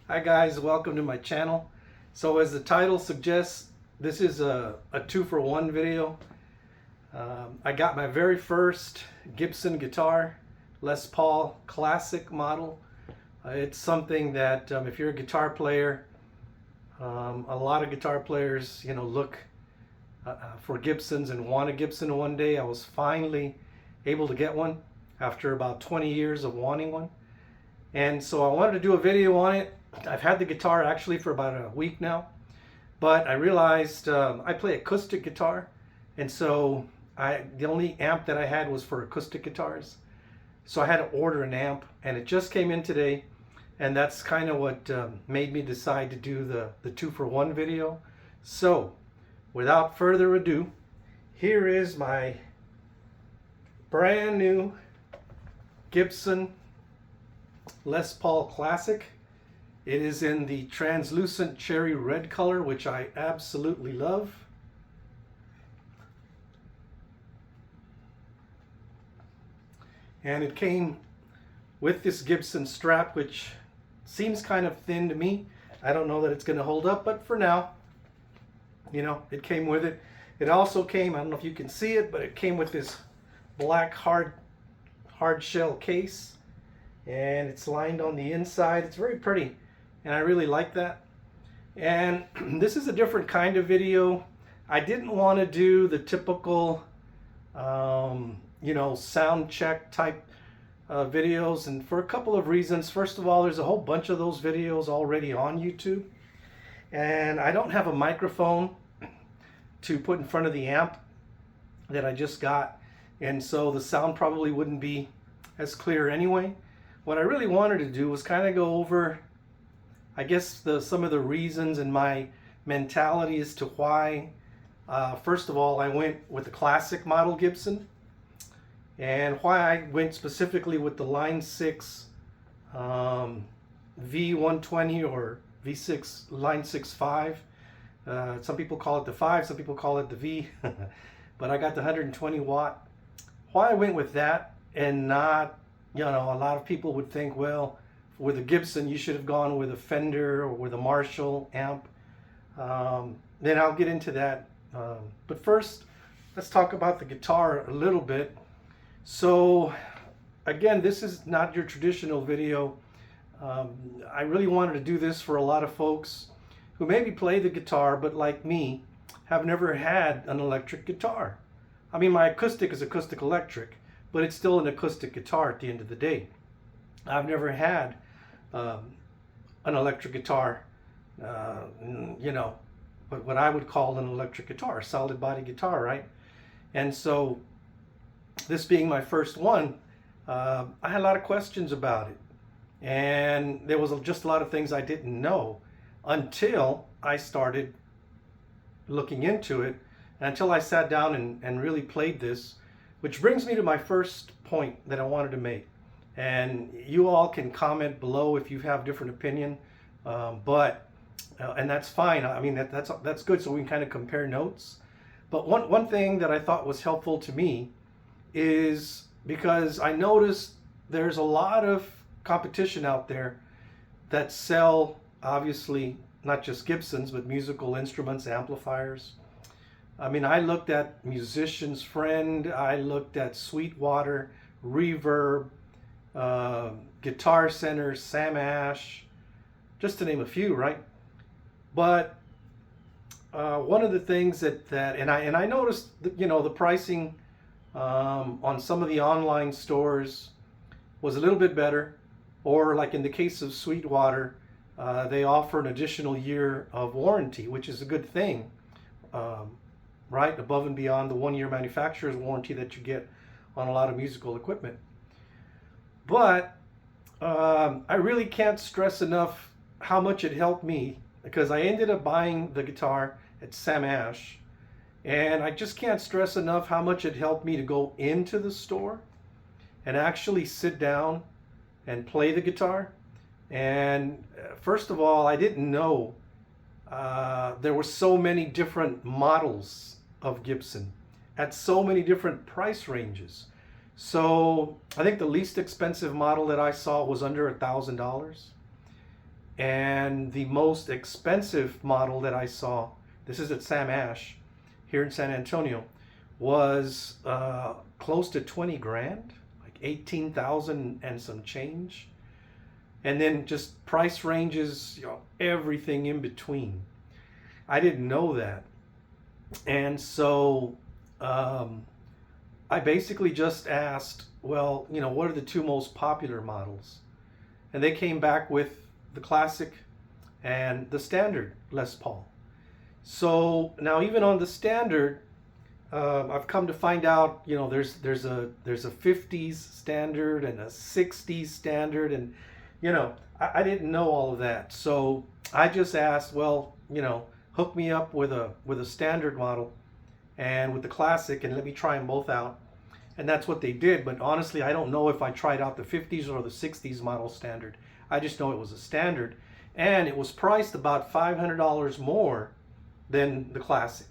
Hi guys, welcome to my channel. So as the title suggests, this is a 2-for-1 video. I got my very first Gibson guitar, Les Paul classic model. It's something that if you're a guitar player, a lot of guitar players look for Gibsons and want a Gibson one day. I was finally able to get one after about 20 years of wanting one. And so I wanted to do a video on it. I've had the guitar actually for about a week now, but I realized I play acoustic guitar, and so the only amp that I had was for acoustic guitars. So I had to order an amp, and it just came in today, and that's kind of what made me decide to do the 2-for-1 video. So without further ado, here is my brand new Gibson Les Paul Classic. It is in the translucent cherry red color, which I absolutely love. And it came with this Gibson strap, which seems kind of thin to me. I don't know that it's going to hold up, but for now, it came with it. It also came, I don't know if you can see it, but it came with this black hard shell case, and it's lined on the inside. It's very pretty, and I really like that. And this is a different kind of video. I didn't want to do the typical sound check type videos, and for a couple of reasons. First of all, there's a whole bunch of those videos already on YouTube, and I don't have a microphone to put in front of the amp that I just got, and so the sound probably wouldn't be as clear anyway. What I really wanted to do was kind of go over, I guess, some of the reasons and my mentality as to why, first of all, I went with the classic model Gibson, and why I went specifically with the Line 6 V120 or V6 Line 6.5. Some people call it the 5, some people call it the V, but I got the 120 watt. Why I went with that and not, a lot of people would think, well, with a Gibson you should have gone with a Fender or with a Marshall amp. Then I'll get into that. But first, let's talk about the guitar a little bit. So again, this is not your traditional video. I really wanted to do this for a lot of folks who maybe play the guitar, but like me, have never had an electric guitar. I mean, my acoustic is acoustic electric, but it's still an acoustic guitar at the end of the day. I've never had an electric guitar, what I would call an electric guitar, a solid body guitar, right? And so this being my first one, I had a lot of questions about it. And there was just a lot of things I didn't know until I started looking into it, until I sat down and really played this, which brings me to my first point that I wanted to make. And you all can comment below if you have different opinion, and that's fine. I mean, that's good, so we can kind of compare notes. But one thing that I thought was helpful to me is because I noticed there's a lot of competition out there that sell, obviously, not just Gibsons, but musical instruments, amplifiers. I mean, I looked at Musician's Friend, I looked at Sweetwater, Reverb, Guitar Center, Sam Ash, just to name a few, right? But one of the things that I noticed, the pricing on some of the online stores was a little bit better, or like in the case of Sweetwater, they offer an additional year of warranty, which is a good thing, right? Above and beyond the 1-year manufacturer's warranty that you get on a lot of musical equipment. But I really can't stress enough how much it helped me, because I ended up buying the guitar at Sam Ash, and I just can't stress enough how much it helped me to go into the store and actually sit down and play the guitar. And first of all, I didn't know there were so many different models of Gibson at so many different price ranges. So I think the least expensive model that I saw was under $1,000. And the most expensive model that I saw, this is at Sam Ash here in San Antonio, was close to 20 grand, like 18,000 and some change. And then just price ranges, everything in between. I didn't know that. And so I basically just asked, well, what are the two most popular models? And they came back with the classic and the standard Les Paul. So now even on the standard, I've come to find out, there's a 50s standard and a 60s standard, and I didn't know all of that. So I just asked, well, hook me up with a standard model and with the classic, and let me try them both out. And that's what they did. But honestly, I don't know if I tried out the 50s or the 60s model standard. I just know it was a standard, and it was priced about $500 more than the classic.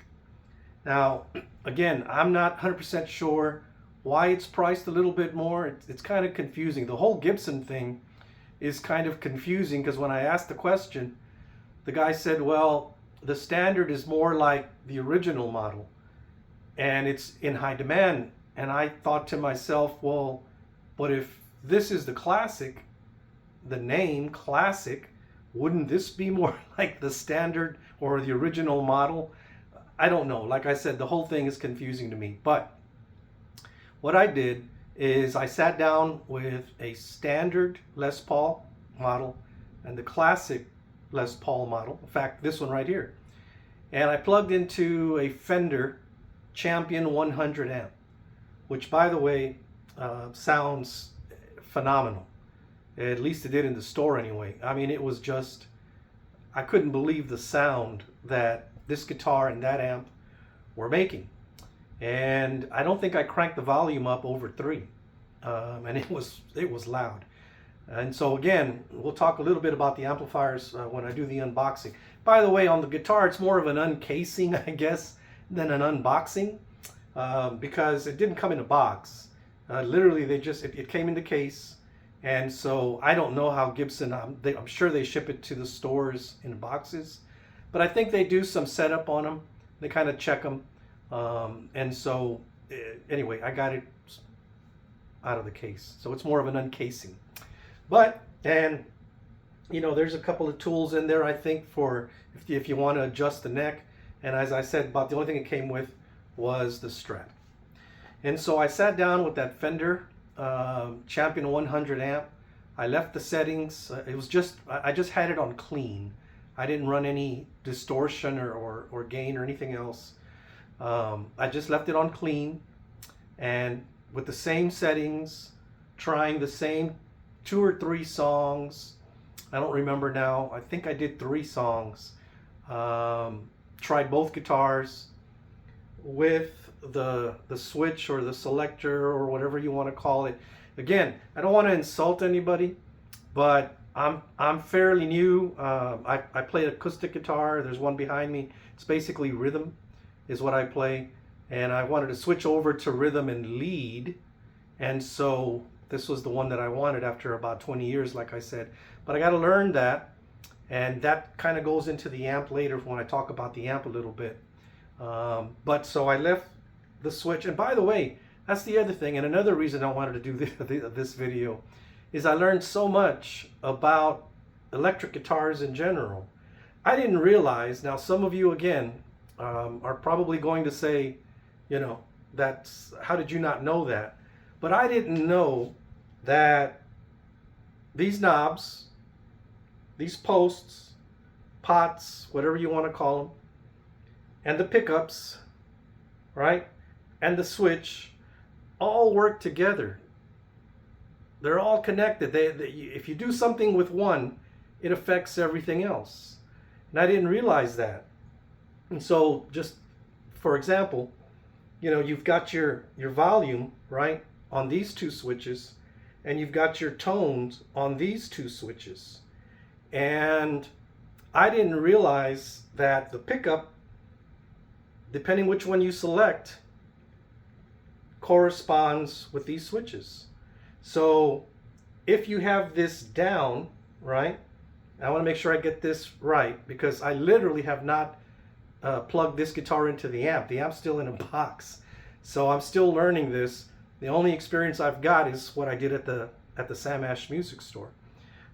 Now, again, I'm not 100% sure why it's priced a little bit more. It's kind of confusing. The whole Gibson thing is kind of confusing, because when I asked the question, the guy said, well, the standard is more like the original model and it's in high demand. And I thought to myself, well, but if this is the classic, the name classic, wouldn't this be more like the standard or the original model? I don't know. Like I said, the whole thing is confusing to me. But what I did is I sat down with a standard Les Paul model and the classic Les Paul model. In fact, this one right here. And I plugged into a Fender Champion 100 amp, which, by the way, sounds phenomenal. At least it did in the store anyway. I mean, it was just, I couldn't believe the sound that this guitar and that amp were making. And I don't think I cranked the volume up over 3. And it was loud. And so again, we'll talk a little bit about the amplifiers when I do the unboxing. By the way, on the guitar, it's more of an uncasing, I guess, than an unboxing, because it didn't come in a box. Literally, it came in the case. And so I don't know how Gibson, I'm sure they ship it to the stores in boxes, but I think they do some setup on them. They kind of check them. And so anyway, I got it out of the case. So it's more of an uncasing. But, and there's a couple of tools in there, I think, for if you want to adjust the neck. And as I said, about the only thing it came with was the Strat. And so I sat down with that Fender Champion 100 amp. I left the settings. I just had it on clean. I didn't run any distortion or gain or anything else. I just left it on clean, and with the same settings, trying the same 2 or 3 songs. I don't remember now. I think I did 3 songs. Tried both guitars with the switch or the selector or whatever you want to call it. Again, I don't want to insult anybody, but I'm fairly new. I play acoustic guitar. There's one behind me. It's basically rhythm is what I play, and I wanted to switch over to rhythm and lead, and so this was the one that I wanted after about 20 years, like I said. But I got to learn that, and that kind of goes into the amp later when I talk about the amp a little bit. But so I left the switch, and by the way, that's the other thing, and another reason I wanted to do this video is I learned so much about electric guitars in general. I didn't realize, now some of you again are probably going to say, that's, how did you not know that? But I didn't know that these knobs, these posts, pots, whatever you want to call them, and the pickups, right, and the switch all work together. They're all connected. If you do something with one, it affects everything else. And I didn't realize that. And so, just for example, you've got your volume, right, on these 2 switches, and you've got your tones on these 2 switches. And I didn't realize that the pickup, depending which one you select, corresponds with these switches. So if you have this down, right, I want to make sure I get this right because I literally have not plugged this guitar into the amp. The amp's still in a box. So I'm still learning this. The only experience I've got is what I did at the Sam Ash Music Store.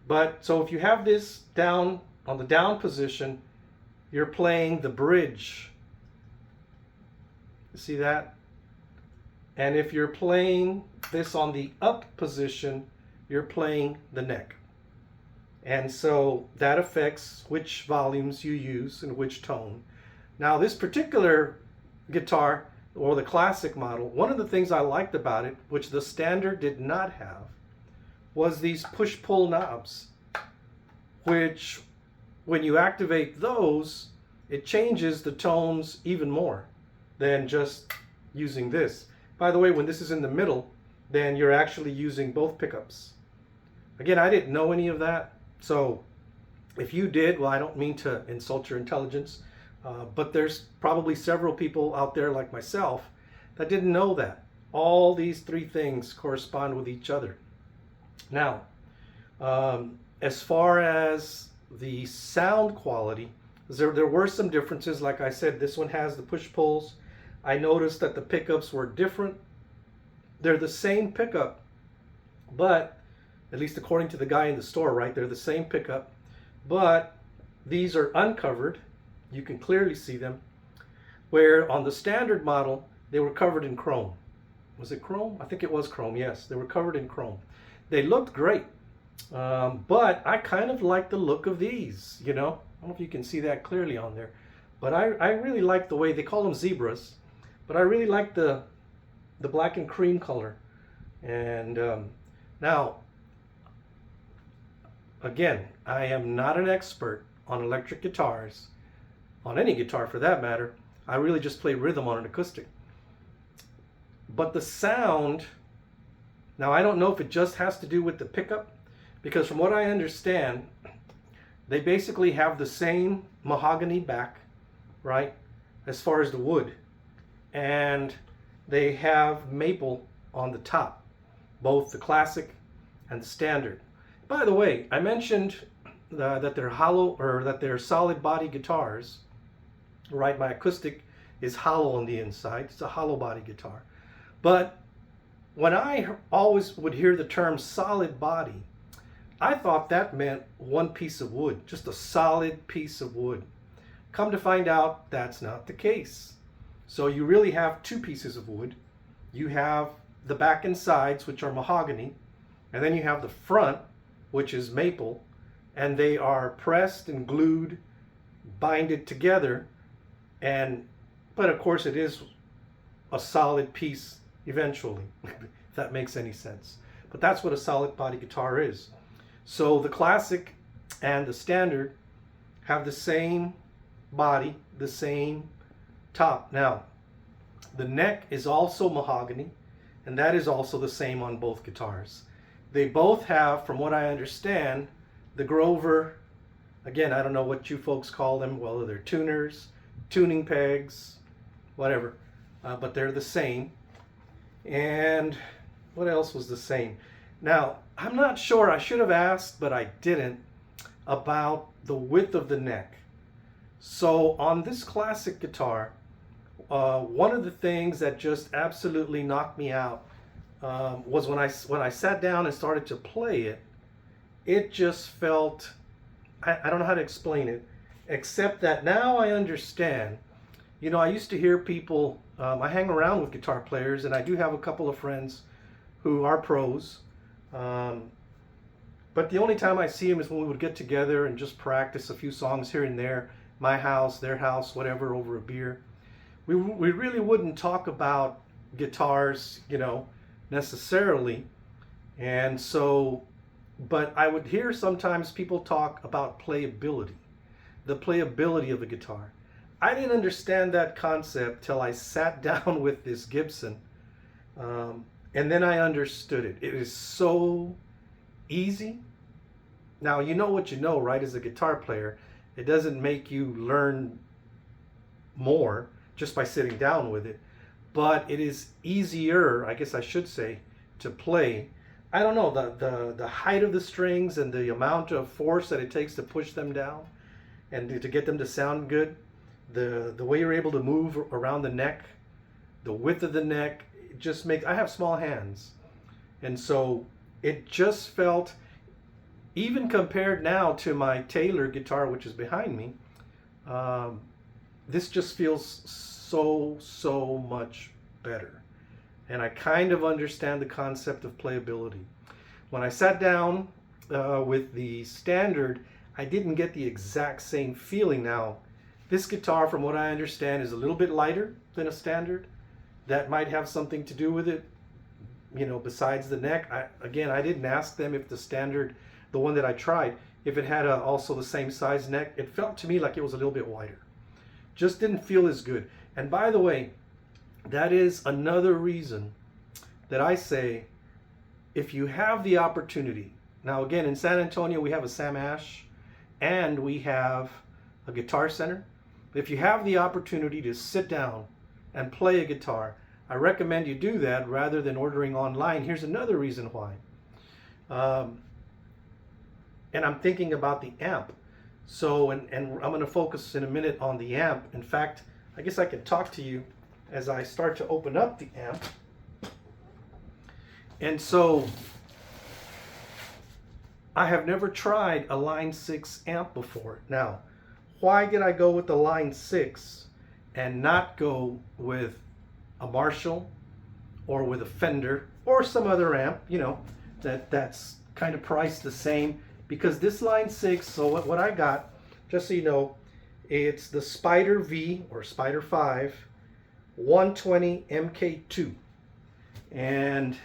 But so if you have this down on the down position, you're playing the bridge. You see that? And if you're playing this on the up position, you're playing the neck. And so that affects which volumes you use and which tone. Now this particular guitar, or the classic model, one of the things I liked about it, which the standard did not have, was these push-pull knobs, which when you activate those, it changes the tones even more than just using this. By the way, when this is in the middle, then you're actually using both pickups. Again, I didn't know any of that, so if you did, well, I don't mean to insult your intelligence, but there's probably several people out there like myself that didn't know that. All these three things correspond with each other. Now, as far as the sound quality, there were some differences. Like I said, this one has the push-pulls. I noticed that the pickups were different. They're the same pickup, but at least according to the guy in the store, right? They're the same pickup, but these are uncovered. You can clearly see them, where on the standard model, they were covered in chrome. Was it chrome? I think it was chrome, yes. They were covered in chrome. They looked great, but I kind of like the look of these, you know? I don't know if you can see that clearly on there, but I really like the way, they call them zebras, but I really like the black and cream color. And now, again, I am not an expert on electric guitars, on any guitar for that matter. I really just play rhythm on an acoustic. But the sound, now I don't know if it just has to do with the pickup, because from what I understand, they basically have the same mahogany back, right, as far as the wood. And they have maple on the top, both the classic and the standard. By the way, I mentioned that they're hollow, or that they're solid body guitars, right? My acoustic is hollow on the inside. It's a hollow body guitar. But when I always would hear the term solid body, I thought that meant one piece of wood, just a solid piece of wood. Come to find out, that's not the case. So you really have two pieces of wood. You have the back and sides, which are mahogany, and then you have the front, which is maple, and they are pressed and glued, binded together, but of course it is a solid piece eventually, if that makes any sense. But that's what a solid body guitar is. So the classic and the standard have the same body, the same top. Now, the neck is also mahogany, and that is also the same on both guitars. They both have, from what I understand, the Grover, again, I don't know what you folks call them, whether they're tuners, tuning pegs, whatever, but they're the same. And what else was the same? Now, I'm not sure, I should have asked, but I didn't, about the width of the neck. So on this classic guitar, one of the things that just absolutely knocked me out was when I sat down and started to play it, it just felt, I don't know how to explain it, except that now I understand. You know, I used to hear people, I hang around with guitar players, and I do have a couple of friends who are pros, but the only time I see them is when we would get together and just practice a few songs here and there, my house, their house, whatever, over a beer. We really wouldn't talk about guitars, you know, necessarily. And so, but I would hear sometimes people talk about playability, the playability of a guitar. I didn't understand that concept till I sat down with this Gibson, and then I understood it. It is so easy. Now, you know what you know, right, as a guitar player. It doesn't make you learn more just by sitting down with it, but it is easier, I guess I should say, to play I don't know, the height of the strings and the amount of force that it takes to push them down and to get them to sound good. The way you're able to move around the neck, the width of the neck, it just makes, I have small hands. And so it just felt, even compared now to my Taylor guitar, which is behind me, this just feels so much better. And I kind of understand the concept of playability. When I sat down with the standard, I didn't get the exact same feeling. Now, this guitar, from what I understand, is a little bit lighter than a standard. That might have something to do with it, you know, besides the neck. Again, I didn't ask them if the standard, the one that I tried, if it had also the same size neck. It felt to me like it was a little bit wider. Just didn't feel as good. And by the way, that is another reason that I say, if you have the opportunity, now again, in San Antonio, we have a Sam Ash and we have a Guitar Center. If you have the opportunity to sit down and play a guitar, I recommend you do that rather than ordering online. Here's another reason why. And I'm thinking about the amp. So, and I'm going to focus in a minute on the amp. In fact, I guess I can talk to you as I start to open up the amp. And so, I have never tried a Line 6 amp before. Now, why did I go with the Line 6 and not go with a Marshall or with a Fender or some other amp, you know, that's kind of priced the same? Because this Line 6, so what I got, just so you know, it's the Spider V or Spider 5 120 MK2. And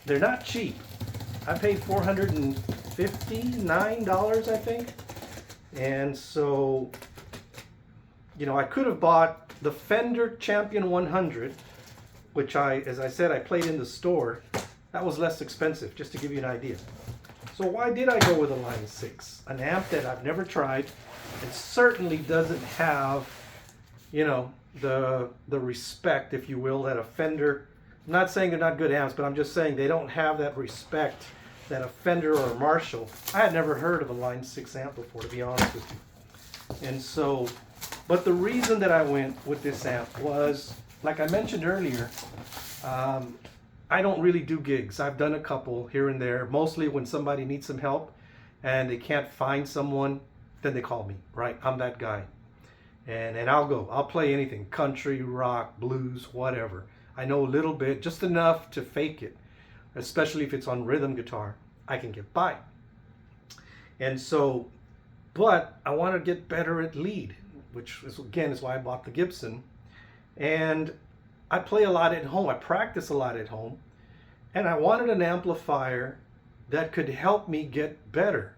they're not cheap. I paid $459, I think. And so, you know, I could have bought the Fender Champion 100, which as I said, I played in the store. That was less expensive, just to give you an idea. So why did I go with a Line 6? An amp that I've never tried. It certainly doesn't have, you know, the respect, if you will, that a Fender, I'm not saying they're not good amps, but I'm just saying they don't have that respect that a Fender or a Marshall. I had never heard of a Line 6 amp before, to be honest with you. And so, but the reason that I went with this amp was, like I mentioned earlier, I don't really do gigs. I've done a couple here and there, mostly when somebody needs some help and they can't find someone, then they call me, right? I'm that guy. And I'll go. I'll play anything, country, rock, blues, whatever. I know a little bit, just enough to fake it, especially if it's on rhythm guitar. I can get by. And so, but I want to get better at lead, which is, again, is why I bought the Gibson. And I play a lot at home. I practice a lot at home. And I wanted an amplifier that could help me get better.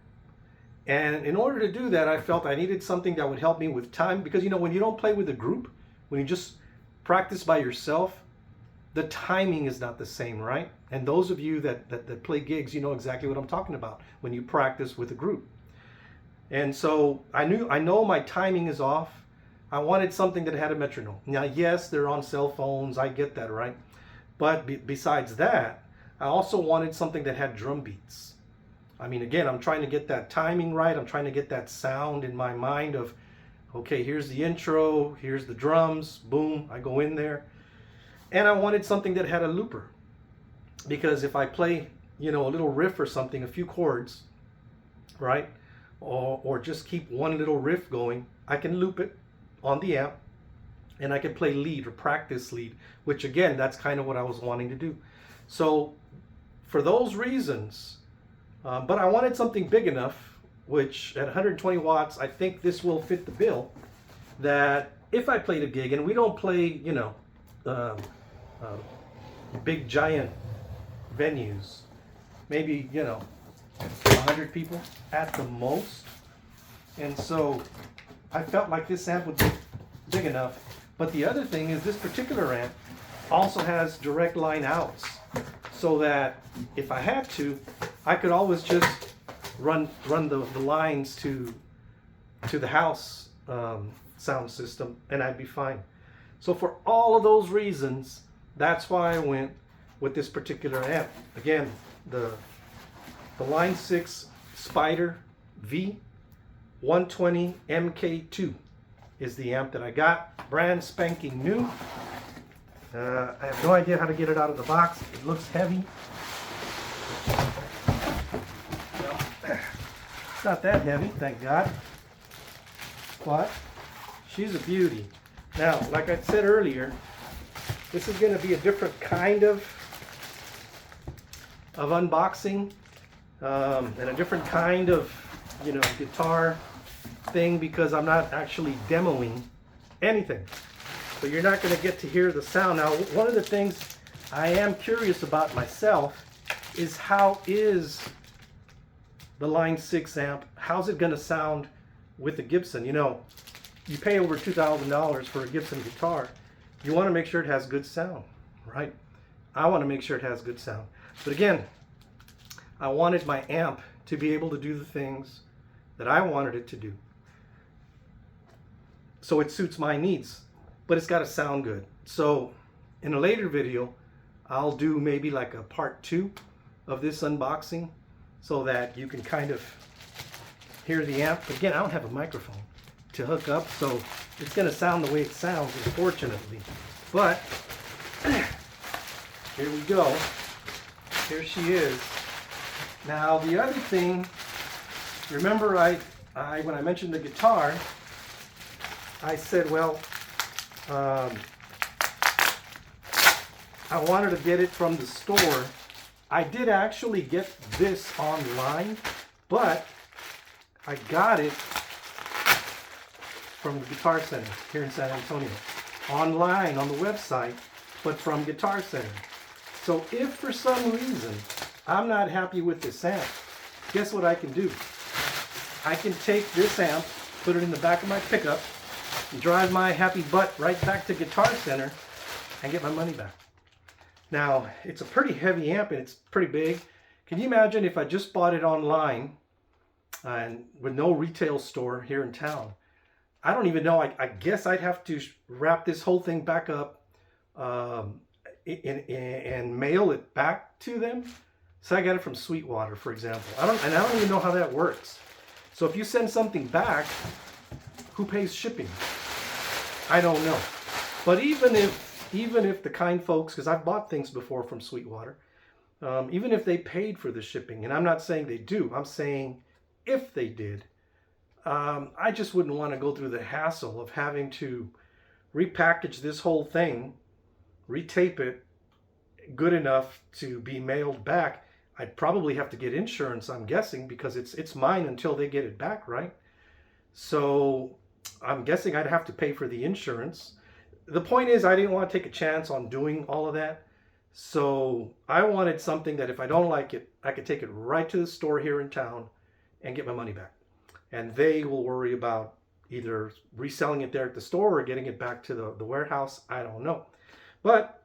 And in order to do that, I felt I needed something that would help me with time. Because, you know, when you don't play with a group, when you just practice by yourself, the timing is not the same, right? And those of you that play gigs, you know exactly what I'm talking about when you practice with a group. And so I know my timing is off. I wanted something that had a metronome. Now, yes, they're on cell phones. I get that, right? But besides that, I also wanted something that had drum beats. I mean, again, I'm trying to get that timing right. I'm trying to get that sound in my mind of, okay, here's the intro, here's the drums, boom, I go in there. And I wanted something that had a looper. Because if I play, you know, a little riff or something, a few chords, right? Or just keep one little riff going, I can loop it on the amp and I can play lead or practice lead, which again, that's kind of what I was wanting to do. So for those reasons, but I wanted something big enough, which at 120 watts, I think this will fit the bill, that if I played a gig, and we don't play, you know, big giant venues, maybe, you know, 100 people at the most. And so I felt like this amp would be big enough. But the other thing is this particular amp also has direct line outs, so that if I had to, I could always just run the lines to the house sound system and I'd be fine. So for all of those reasons, that's why I went with this particular amp. Again, the Line 6 Spider V 120 MK2 is the amp that I got, brand spanking new. I have no idea how to get it out of the box. It looks heavy. It's not that heavy, thank God. But she's a beauty. Now, like I said earlier, this is going to be a different kind of unboxing and a different kind of, guitar thing, because I'm not actually demoing anything. So you're not going to get to hear the sound. Now, one of the things I am curious about myself is how is the Line 6 amp, how's it going to sound with the Gibson? You pay over $2,000 for a Gibson guitar. You want to make sure it has good sound, right? I want to make sure it has good sound. But again, I wanted my amp to be able to do the things that I wanted it to do. So it suits my needs, but it's got to sound good. So in a later video, I'll do maybe like a part 2 of this unboxing so that you can kind of hear the amp. But again, I don't have a microphone to hook up, so it's going to sound the way it sounds, unfortunately. But here we go. Here she is. Now the other thing, remember I when I mentioned the guitar, I said, well, I wanted to get it from the store. I did actually get this online, but I got it from the Guitar Center here in San Antonio. Online on the website, but from Guitar Center. So if for some reason I'm not happy with this amp, guess what I can do? I can take this amp, put it in the back of my pickup, and drive my happy butt right back to Guitar Center and get my money back. Now, it's a pretty heavy amp and it's pretty big. Can you imagine if I just bought it online and with no retail store here in town? I don't even know. I guess I'd have to wrap this whole thing back up and mail it back to them. So I got it from Sweetwater, for example. I don't even know how that works. So if you send something back, who pays shipping? I don't know. But even if the kind folks, because I've bought things before from Sweetwater, even if they paid for the shipping, and I'm not saying they do, I'm saying if they did, I just wouldn't want to go through the hassle of having to repackage this whole thing, retape it good enough to be mailed back. I'd probably have to get insurance, I'm guessing, because it's mine until they get it back, right? So I'm guessing I'd have to pay for the insurance. The point is, I didn't want to take a chance on doing all of that. So I wanted something that if I don't like it, I could take it right to the store here in town and get my money back. And they will worry about either reselling it there at the store or getting it back to the warehouse. I don't know. But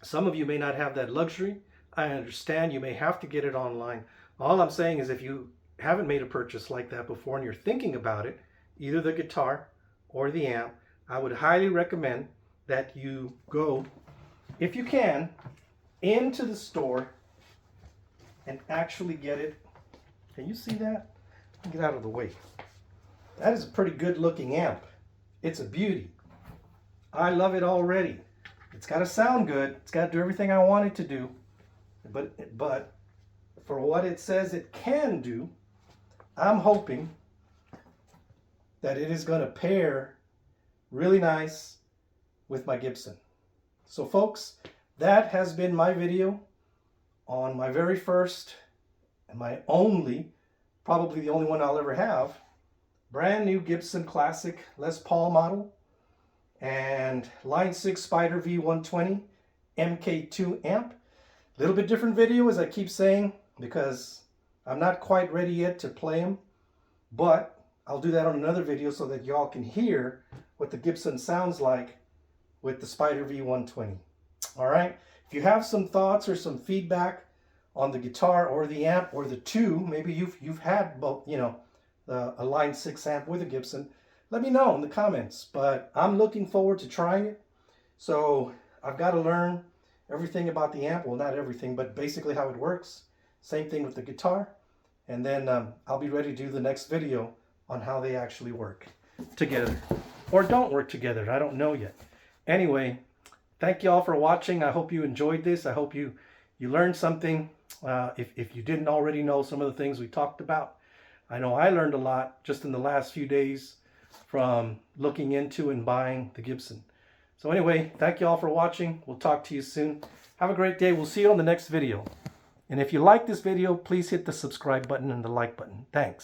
some of you may not have that luxury. I understand you may have to get it online. All I'm saying is if you haven't made a purchase like that before and you're thinking about it, either the guitar or the amp, I would highly recommend that you go, if you can, into the store and actually get it. Can you see that? Get out of the way. That is a pretty good looking amp. It's a beauty. I love it already. It's got to sound good. It's got to do everything I want it to do. But for what it says it can do, I'm hoping that it is going to pair really nice with my Gibson. So folks, that has been my video on my very first and my only, probably the only one I'll ever have, brand new Gibson Classic Les Paul model and Line 6 Spider V120 MK2 amp. A little bit different video, as I keep saying, because I'm not quite ready yet to play them, but I'll do that on another video so that y'all can hear what the Gibson sounds like with the Spider V120. All right, if you have some thoughts or some feedback on the guitar or the amp or the two, maybe you've had both, a Line 6 amp with a Gibson, let me know in the comments. But I'm looking forward to trying it. So I've got to learn everything about the amp. Well, not everything, but basically how it works. Same thing with the guitar. And then I'll be ready to do the next video on how they actually work together. Or don't work together. I don't know yet. Anyway, thank you all for watching. I hope you enjoyed this. I hope you learned something. If you didn't already know some of the things we talked about. I know I learned a lot just in the last few days from looking into and buying the Gibson. So anyway, thank you all for watching. We'll talk to you soon. Have a great day. We'll see you on the next video. And if you like this video, please hit the subscribe button and the like button. Thanks.